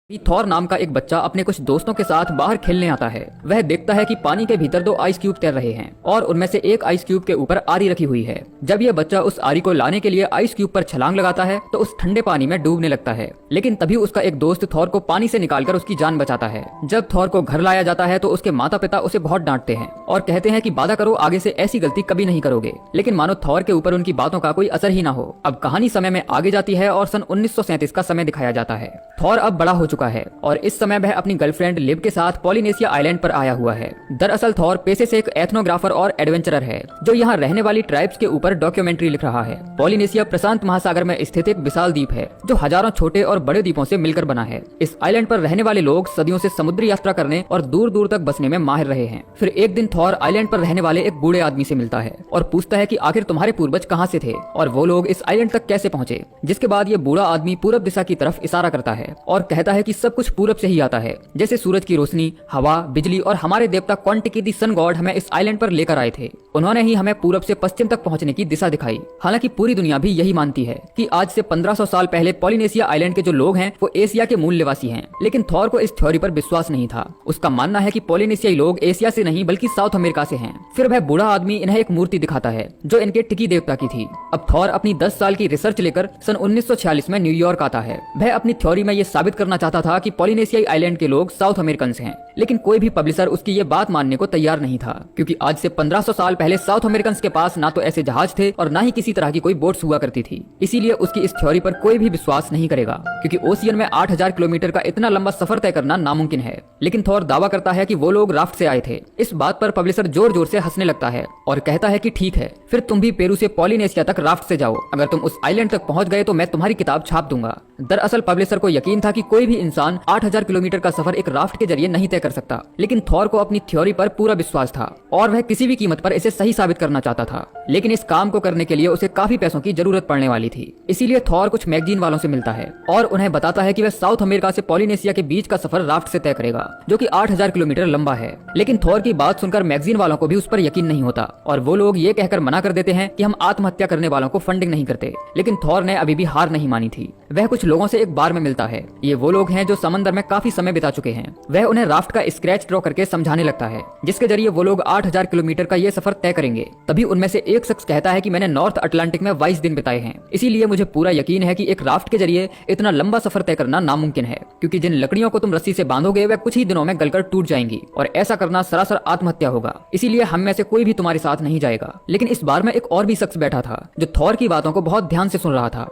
Thor नाम का एक बच्चा अपने कुछ दोस्तों के साथ बाहर खेलने आता है। वह देखता है कि पानी के भीतर दो आइस क्यूब तैर रहे हैं और उनमें से एक आइस क्यूब के ऊपर आरी रखी हुई है। जब यह बच्चा उस आरी को लाने के लिए आइस क्यूब पर छलांग लगाता है तो उस ठंडे पानी में डूबने लगता है, लेकिन तभी उसका एक दोस्त थॉर को पानी से निकालकर उसकी जान बचाता है। जब थॉर को घर लाया जाता है तो उसके माता पिता उसे बहुत डांटते हैं और कहते हैं कि वादा करो आगे से ऐसी गलती कभी नहीं करोगे, लेकिन मानो थॉर के ऊपर उनकी बातों का कोई असर ही ना हो। अब कहानी समय में आगे जाती है और सन 1937 का समय दिखाया जाता है। थॉर अब बड़ा हो चुका है और इस समय वह अपनी गर्लफ्रेंड लिव के साथ पॉलिनेशिया आइलैंड पर आया हुआ है। दरअसल थॉर पेशे से एक एथनोग्राफर और एडवेंचरर है जो यहाँ रहने वाली ट्राइब्स के ऊपर डॉक्यूमेंट्री लिख रहा है। पॉलिनेशिया प्रशांत महासागर में स्थित एक विशाल द्वीप है जो हजारों छोटे और बड़े द्वीपों से मिलकर बना है। इस आइलैंड पर रहने वाले लोग सदियों से समुद्री यात्रा करने और दूर दूर तक बसने में माहिर रहे हैं। फिर एक दिन थॉर आइलैंड पर रहने वाले एक बूढ़े आदमी से मिलता है और पूछता है कि आखिर तुम्हारे पूर्वज कहाँ से थे और वो लोग इस आइलैंड तक कैसे पहुंचे। जिसके बाद ये बूढ़ा आदमी पूरब दिशा की तरफ इशारा करता है और कहता है कि सब कुछ पूरब से ही आता है, जैसे सूरज की रोशनी, हवा, बिजली और हमारे देवता क्वांटिकी दी सन गॉड हमें इस आइलैंड पर लेकर आए थे। उन्होंने ही हमें पूरब से पश्चिम तक पहुंचने की दिशा दिखाई। हालांकि पूरी दुनिया भी यही मानती है कि आज से 1500 साल पहले पॉलिनेशिया आइलैंड के जो लोग हैं वो एशिया के मूल निवासी हैं, लेकिन थॉर को इस थ्योरी पर विश्वास नहीं था। उसका मानना है कि पॉलिनेशियाई लोग एशिया से नहीं बल्कि साउथ अमेरिका से हैं। फिर वह बूढ़ा आदमी इन्हें एक मूर्ति दिखाता है जो इनके टिकी देवता की थी। अब थॉर अपनी 10 साल की रिसर्च लेकर सन 1946 में न्यूयॉर्क आता है। वह अपनी थ्योरी में ये साबित करना चाहता था कि पॉलिनेशियाई आइलैंड के लोग साउथ अमेरिकन हैं, लेकिन कोई भी पब्लिशर उसकी ये बात मानने को तैयार नहीं था, क्योंकि आज से 1500 साल पहले साउथ अमेरिकन के पास ना तो ऐसे जहाज थे और ना ही किसी तरह की कोई बोट्स हुआ करती थी। इसीलिए उसकी इस थ्योरी पर कोई भी विश्वास नहीं करेगा, क्योंकि ओशियन में 8000 किलोमीटर का इतना लंबा सफर तय करना नामुमकिन है। लेकिन थॉर दावा करता है कि वो लोग राफ्ट से आए थे। इस बात पर पब्लिशर जोर जोर से हंसने लगता है और कहता है कि ठीक है, फिर तुम भी पेरू से पॉलिनेशिया तक राफ्ट से जाओ। अगर तुम उस आइलैंड तक पहुंच गए तो मैं तुम्हारी किताब छाप दूंगा। दरअसल पब्लिशर को यकीन था कि कोई भी इंसान 8000 किलोमीटर का सफर एक राफ्ट के जरिए नहीं तय कर सकता, लेकिन थॉर को अपनी थ्योरी पर पूरा विश्वास था और वह किसी भी कीमत पर इसे सही साबित करना चाहता था। लेकिन इस काम को करने के लिए उसे काफी पैसों की जरूरत पड़ने वाली थी। इसीलिए थॉर कुछ मैगजीन वालों से मिलता है और उन्हें बताता है कि वह साउथ अमेरिका से पॉलिनेशिया के बीच का सफर राफ्ट से तय करेगा, जो कि 8000 किलोमीटर लंबा है। लेकिन थॉर की बात सुनकर मैगजीन वालों को भी उस पर यकीन नहीं होता और वो लोग ये कहकर मना कर देते हैं कि हम आत्महत्या करने वालों को फंडिंग नहीं करते। लेकिन थॉर ने अभी भी हार नहीं मानी थी। वह कुछ लोगों से एक बार में मिलता है। ये वो लोग हैं जो समंदर में काफी समय बिता चुके हैं। वह उन्हें राफ्ट का स्क्रैच ड्रॉ करके समझाने लगता है, जिसके जरिए वो लोग 8000 किलोमीटर का ये सफर तय करेंगे। तभी उनमें से एक शख्स कहता है कि मैंने नॉर्थ अटलांटिक में 22 दिन बिताए हैं, इसीलिए मुझे पूरा यकीन है कि एक राफ्ट के जरिए इतना लंबा सफर तय करना नामुमकिन है, क्योंकि जिन लकड़ियों को तुम रस्सी से बांधोगे वह कुछ ही दिनों में गलकर टूट जाएंगी और ऐसा करना सरासर आत्महत्या होगा। इसीलिए हम में से कोई भी तुम्हारे साथ नहीं जाएगा। लेकिन इस बार में एक और भी शख्स बैठा था जो थॉर की बातों को बहुत ध्यान से सुन रहा था।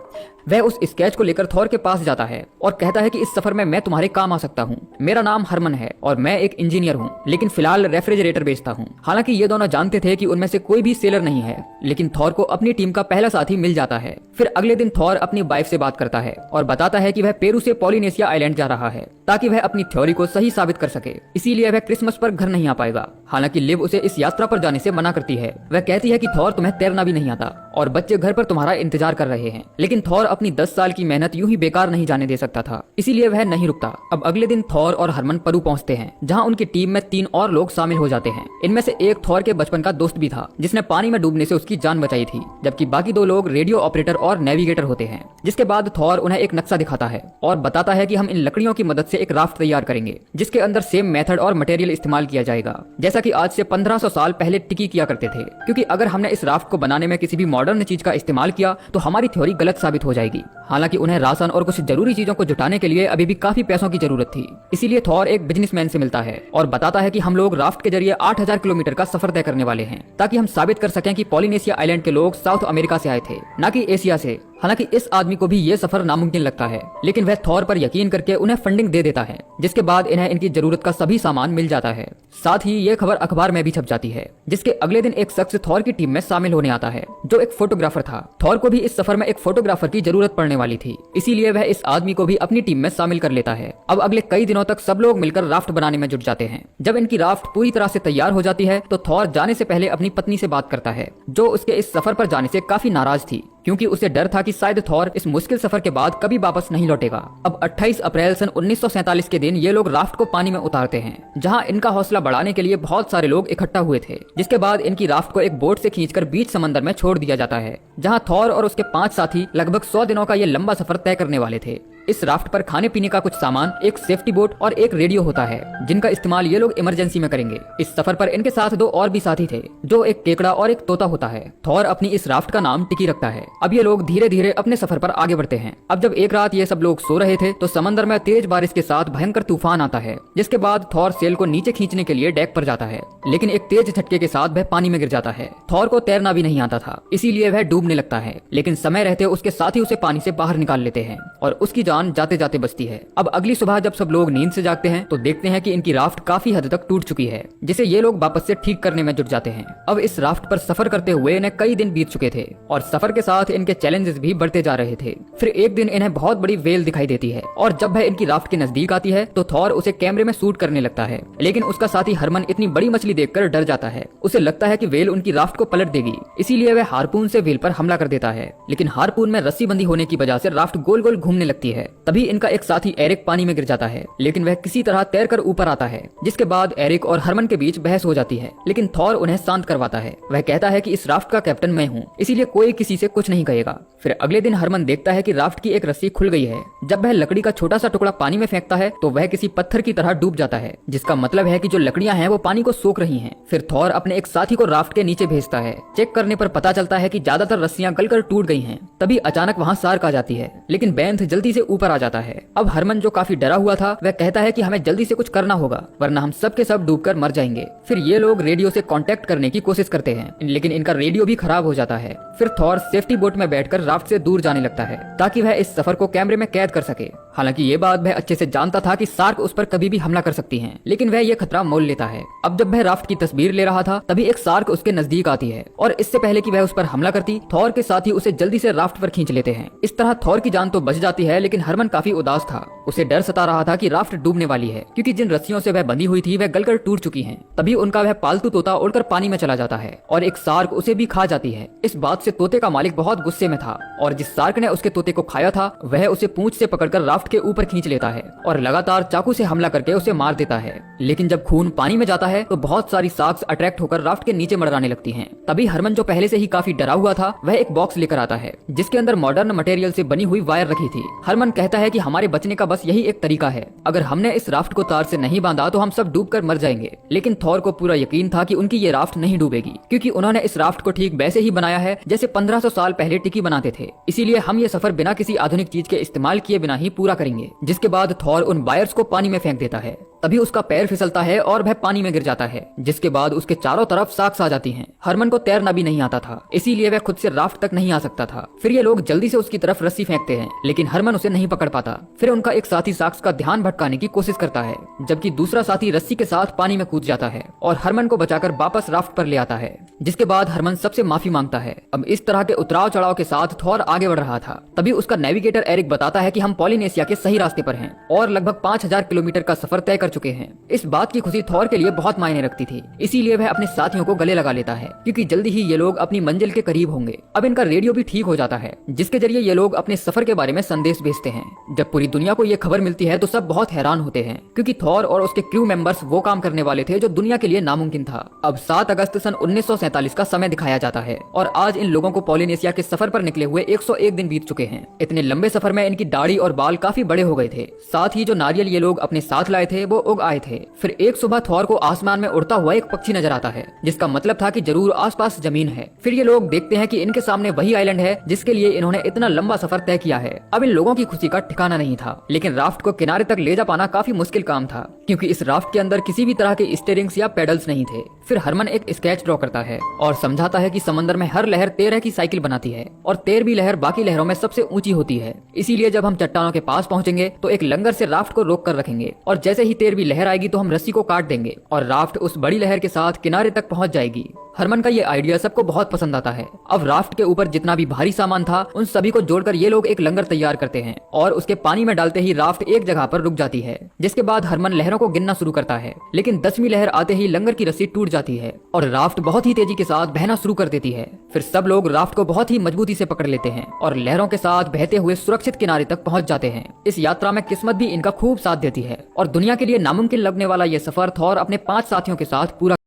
वह उस स्केच को लेकर थॉर के पास जाता है और कहता है कि इस सफर में मैं तुम्हारे काम आ सकता हूँ। मेरा नाम हरमन है और मैं एक इंजीनियर हूँ, लेकिन फिलहाल रेफ्रिजरेटर बेचता हूँ। हालांकि ये दोनों जानते थे कि उनमें से कोई भी सेलर नहीं है, लेकिन थॉर को अपनी टीम का पहला साथी मिल जाता है। फिर अगले दिन थॉर अपनी वाइफ से बात करता है और बताता है कि वह पेरू से पॉलिनेशिया आइलैंड जा रहा है ताकि वह अपनी थ्योरी को सही साबित कर सके। इसीलिए वह क्रिसमस पर घर नहीं आ पाएगा। हालांकि लिव उसे इस यात्रा पर जाने से मना करती है। वह कहती है कि थॉर तुम्हें तैरना भी नहीं आता और बच्चे घर पर तुम्हारा इंतजार कर रहे हैं। लेकिन थॉर अपनी 10 साल की मेहनत यूं ही बेकार नहीं जाने दे सकता था, इसीलिए वह नहीं रुकता। अब अगले दिन थॉर और हरमन पेरू पहुंचते हैं, जहां उनकी टीम में 3 और लोग शामिल हो जाते हैं। इनमें से एक थॉर के बचपन का दोस्त भी था, जिसने पानी में डूबने से उसकी जान बचाई थी, जबकि बाकी 2 लोग रेडियो ऑपरेटर और नेविगेटर होते हैं। जिसके बाद थॉर उन्हें एक नक्शा दिखाता है और बताता है कि हम इन लकड़ियों की मदद से एक राफ्ट तैयार करेंगे, जिसके अंदर सेम मेथड और मटेरियल इस्तेमाल किया जाएगा जैसा कि आज से 1500 साल पहले टिकी किया करते थे। क्योंकि अगर हमने इस राफ्ट को बनाने में किसी भी मॉडर्न चीज का इस्तेमाल किया तो हमारी थ्योरी गलत साबित हो जाएगी। हालांकि उन्हें राशन और कुछ जरूरी चीजों को जुटाने के लिए अभी भी काफी पैसों की जरूरत थी। इसीलिए थॉर एक बिजनेसमैन से मिलता है और बताता है कि हम लोग राफ्ट के जरिए 8000 किलोमीटर का सफर तय करने वाले हैं, ताकि हम साबित कर सकें कि पॉलिनेशिया आइलैंड के लोग साउथ अमेरिका से आए थे, न कि एशिया से। हालांकि इस आदमी को भी ये सफर नामुमकिन लगता है, लेकिन वह थॉर पर यकीन करके उन्हें फंडिंग दे देता है, जिसके बाद इन्हें इनकी जरूरत का सभी सामान मिल जाता है। साथ ही ये खबर अखबार में भी छप जाती है। जिसके अगले दिन एक शख्स थॉर की टीम में शामिल होने आता है, जो एक फोटोग्राफर था। थॉर को भी इस सफर में एक फोटोग्राफर की जरूरत पड़ने वाली थी, इसीलिए वह इस आदमी को भी अपनी टीम में शामिल कर लेता है। अब अगले कई दिनों तक सब लोग मिलकर राफ्ट बनाने में जुट जाते हैं। जब इनकी राफ्ट पूरी तरह से तैयार हो जाती है तो थॉर जाने से पहले अपनी पत्नी से बात करता है, जो उसके इस सफर पर जाने से काफी नाराज थी, क्योंकि उसे डर था कि शायद थॉर इस मुश्किल सफर के बाद कभी वापस नहीं लौटेगा। अब 28 अप्रैल सन 1947 के दिन ये लोग राफ्ट को पानी में उतारते हैं, जहां इनका हौसला बढ़ाने के लिए बहुत सारे लोग इकट्ठा हुए थे। जिसके बाद इनकी राफ्ट को एक बोट से खींचकर बीच समंदर में छोड़ दिया जाता है, जहां थॉर और उसके 5 साथी लगभग 100 दिनों का ये लंबा सफर तय करने वाले थे। इस राफ्ट पर खाने पीने का कुछ सामान, एक सेफ्टी बोट और एक रेडियो होता है जिनका इस्तेमाल ये लोग इमरजेंसी में करेंगे। इस सफर पर इनके साथ दो और भी साथी थे, जो एक केकड़ा और एक तोता होता है। थॉर अपनी इस राफ्ट का नाम टिकी रखता है। अब ये लोग धीरे धीरे अपने सफर पर आगे बढ़ते हैं। अब जब एक रात ये सब लोग सो रहे थे तो समंदर में तेज बारिश के साथ भयंकर तूफान आता है, जिसके बाद थॉर सेल को नीचे खींचने के लिए डेक पर जाता है, लेकिन एक तेज झटके के साथ वह पानी में गिर जाता है। थॉर को तैरना भी नहीं आता था, इसीलिए वह डूबने लगता है, लेकिन समय रहते उसके साथी उसे पानी से बाहर निकाल लेते हैं और उसकी जान जाते जाते बचती है। अब अगली सुबह जब सब लोग नींद से जागते हैं तो देखते हैं कि इनकी राफ्ट काफी हद तक टूट चुकी है, जिसे ये लोग वापस से ठीक करने में जुट जाते हैं। अब इस राफ्ट पर सफर करते हुए इन्हें कई दिन बीत चुके थे और सफर के साथ इनके चैलेंजेस भी बढ़ते जा रहे थे। फिर एक दिन इन्हें बहुत बड़ी वेल दिखाई देती है और जब वह इनकी राफ्ट के नजदीक आती है तो थॉर उसे कैमरे में शूट करने लगता है, लेकिन उसका साथी हरमन इतनी बड़ी मछली देखकर डर जाता है। उसे लगता है कि वेल उनकी राफ्ट को पलट देगी, इसीलिए वह हार्पून से वेल पर हमला कर देता है, लेकिन हार्पून में रस्सी बंधी होने की वजह से राफ्ट गोल गोल घूमने लगती है। तभी इनका एक साथी एरिक पानी में गिर जाता है, लेकिन वह किसी तरह तैरकर ऊपर आता है, जिसके बाद एरिक और हरमन के बीच बहस हो जाती है, लेकिन थॉर उन्हें शांत करवाता है। वह कहता है कि इस राफ्ट का कैप्टन मैं हूँ, इसीलिए कोई किसी से कुछ नहीं कहेगा। फिर अगले दिन हरमन देखता है कि राफ्ट की एक रस्सी खुल गई है। जब वह लकड़ी का छोटा सा टुकड़ा पानी में फेंकता है तो वह किसी पत्थर की तरह डूब जाता है, जिसका मतलब है कि जो लकड़ियां हैं वो पानी को सोख रही हैं। फिर थॉर अपने एक साथी को राफ्ट के नीचे भेजता है। चेक करने पर पता चलता है कि ज्यादातर रस्सियां गलकर टूट गई हैं। तभी अचानक वहां शार्क आ जाती है, लेकिन बेंथ जल्दी से ऊपर आ जाता है। अब हरमन जो काफी डरा हुआ था वह कहता है कि हमें जल्दी से कुछ करना होगा, वरना हम सब के सब डूबकर मर जाएंगे। फिर ये लोग रेडियो से कांटेक्ट करने की कोशिश करते हैं, लेकिन इनका रेडियो भी खराब हो जाता है। फिर थॉर सेफ्टी बोट में बैठकर राफ्ट से दूर जाने लगता है ताकि वह इस सफर को कैमरे में कैद कर सके। हालांकि ये बात वह अच्छे से जानता था कि शार्क उस पर कभी भी हमला कर सकती हैं, लेकिन वह ये खतरा मोल लेता है। अब जब वह राफ्ट की तस्वीर ले रहा था तभी एक शार्क उसके नजदीक आती है और इससे पहले कि वह उस पर हमला करती, थॉर के साथी उसे जल्दी से राफ्ट पर खींच लेते हैं। इस तरह थॉर की जान तो बच जाती है, लेकिन हरमन काफी उदास था। उसे डर सता रहा था कि राफ्ट डूबने वाली है, क्योंकि जिन रस्सियों से वह बंधी हुई थी वह गलकर टूट चुकी हैं। तभी उनका वह पालतू तोता उड़कर पानी में चला जाता है और एक शार्क उसे भी खा जाती है। इस बात से तोते का मालिक बहुत गुस्से में था और जिस शार्क ने उसके तोते को खाया था वह उसे पूंछ से पकड़कर राफ्ट के ऊपर खींच लेता है और लगातार चाकू से हमला करके उसे मार देता है। लेकिन जब खून पानी में जाता है तो बहुत सारी शार्क्स अट्रैक्ट होकर राफ्ट के नीचे मडराने लगती हैं। तभी हरमन जो पहले से ही काफी डरा हुआ था वह एक बॉक्स लेकर आता है जिसके अंदर मॉडर्न मटेरियल से बनी हुई वायर रखी थी। हरमन कहता है कि हमारे बचने का बस यही एक तरीका है, अगर हमने इस राफ्ट को तार से नहीं बांधा तो हम सब डूबकर मर जाएंगे। लेकिन थॉर को पूरा यकीन था कि उनकी ये राफ्ट नहीं डूबेगी, क्योंकि उन्होंने इस राफ्ट को ठीक वैसे ही बनाया है जैसे 1500 साल पहले टिकी बनाते थे। इसीलिए हम ये सफर बिना किसी आधुनिक चीज के इस्तेमाल किए बिना ही पूरा करेंगे। जिसके बाद थॉर उन वायर्स को पानी में फेंक देता है। तभी उसका पैर फिसलता है और वह पानी में गिर जाता है, जिसके बाद उसके चारों तरफ शार्क्स आ जाती हैं। हरमन को तैरना भी नहीं आता था, इसीलिए वह खुद से राफ्ट तक नहीं आ सकता था। फिर ये लोग जल्दी से उसकी तरफ रस्सी फेंकते हैं, लेकिन हरमन उसे नहीं पकड़ पाता। फिर उनका एक साथी शार्क्स का ध्यान भटकाने की कोशिश करता है, जबकि दूसरा साथी रस्सी के साथ पानी में कूद जाता है और हरमन को बचाकर वापस राफ्ट पर ले आता है। जिसके बाद हरमन सबसे माफी मांगता है। अब इस तरह के उतराव चढ़ाव के साथ थॉर आगे बढ़ रहा था। तभी उसका नेविगेटर एरिक बताता है कि हम पॉलिनेशिया के सही रास्ते पर हैं और लगभग 5000 किलोमीटर का सफर तय कर चुके हैं। इस बात की खुशी थॉर के लिए बहुत मायने रखती थी, इसीलिए वह अपने साथियों को गले लगा लेता है, क्योंकि जल्दी ही ये लोग अपनी मंजिल के करीब होंगे। अब इनका रेडियो भी ठीक हो जाता है, जिसके जरिए ये लोग अपने सफर के बारे में संदेश भेजते हैं। जब पूरी दुनिया को ये खबर मिलती है तो सब बहुत हैरान होते हैं, क्योंकि थॉर और उसके क्रू मेंबर्स वो काम करने वाले थे जो दुनिया के लिए नामुमकिन था। अब 7 अगस्त सन 1947 का समय दिखाया जाता है और आज इन लोगों को पॉलिनेशिया के सफर पर निकले हुए 101 दिन बीत चुके हैं। इतने लंबे सफर में इनकी दाढ़ी और बाल काफी बड़े हो गए थे, साथ ही जो नारियल ये लोग अपने साथ लाए थे वो उग आए थे। फिर एक सुबह थॉर को आसमान में उड़ता हुआ एक पक्षी नजर आता है, जिसका मतलब था कि जरूर आसपास जमीन है। फिर ये लोग देखते हैं कि इनके सामने वही आइलैंड है जिसके लिए इन्होंने इतना लंबा सफर तय किया है। अब इन लोगों की खुशी का ठिकाना नहीं था, लेकिन राफ्ट को किनारे तक ले जा पाना काफी मुश्किल काम था, क्योंकि इस राफ्ट के अंदर किसी भी तरह के स्टीयरिंग्स या पेडल्स नहीं थे। फिर हरमन एक स्केच ड्रॉ करता है और समझाता है कि समंदर में हर लहर 13 की साइकिल बनाती है और 13वीं लहर बाकी लहरों में सबसे ऊंची होती है। इसीलिए जब हम चट्टानों के पास पहुंचेंगे तो एक लंगर से राफ्ट को रोक कर रखेंगे और जैसे ही 13वीं लहर आएगी तो हम रस्सी को काट देंगे और राफ्ट उस बड़ी लहर के साथ किनारे तक पहुंच जाएगी। हरमन का ये आइडिया सबको बहुत पसंद आता है। अब राफ्ट के ऊपर जितना भी भारी सामान था उन सभी को जोड़कर ये लोग एक लंगर तैयार करते हैं और उसके पानी में डालते ही राफ्ट एक जगह पर रुक जाती है। जिसके बाद हरमन लहरों को गिनना शुरू करता है, लेकिन 10वीं लहर आते ही लंगर की रस्सी टूट जाती है और राफ्ट बहुत ही तेजी के साथ बहना शुरू कर देती है। फिर सब लोग राफ्ट को बहुत ही मजबूती से पकड़ लेते हैं और लहरों के साथ बहते हुए सुरक्षित किनारे तक पहुंच जाते हैं। इस यात्रा में किस्मत भी इनका खूब साथ देती है और दुनिया के लिए नामुमकिन लगने वाला ये सफर थॉर अपने 5 साथियों के साथ पूरा